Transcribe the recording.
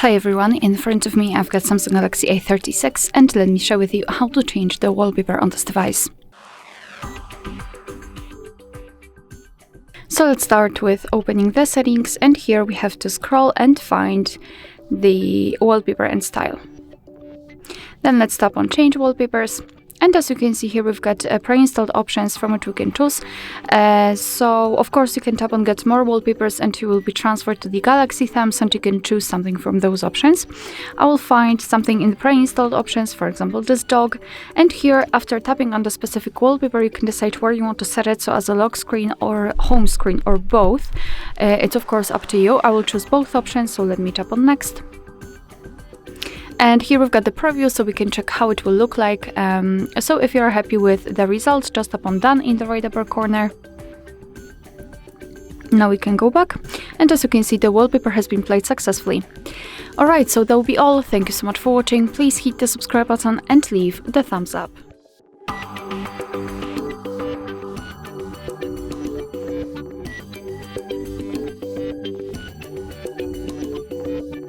Hi everyone, in front of me I've got Samsung Galaxy A36 and let me share with you how to change the wallpaper on this device. So let's start with opening the settings, and here we have to scroll and find the wallpaper and style. Then let's tap on change wallpapers. And as you can see here, we've got pre-installed options from which we can choose. So of course you can tap on get more wallpapers and you will be transferred to the Galaxy themes and you can choose something from those options. I will find something in the pre-installed options, for example this dog. And here, after tapping on the specific wallpaper, you can decide where you want to set it, so as a lock screen or home screen or both. It's of course up to you. I will choose both options, so let me tap on next. And here we've got the preview, so we can check how it will look like. So if you're happy with the results, just tap on done in the right upper corner. Now we can go back, and as you can see, the wallpaper has been played successfully. Alright, so that will be all. Thank you so much for watching. Please hit the subscribe button and leave the thumbs up.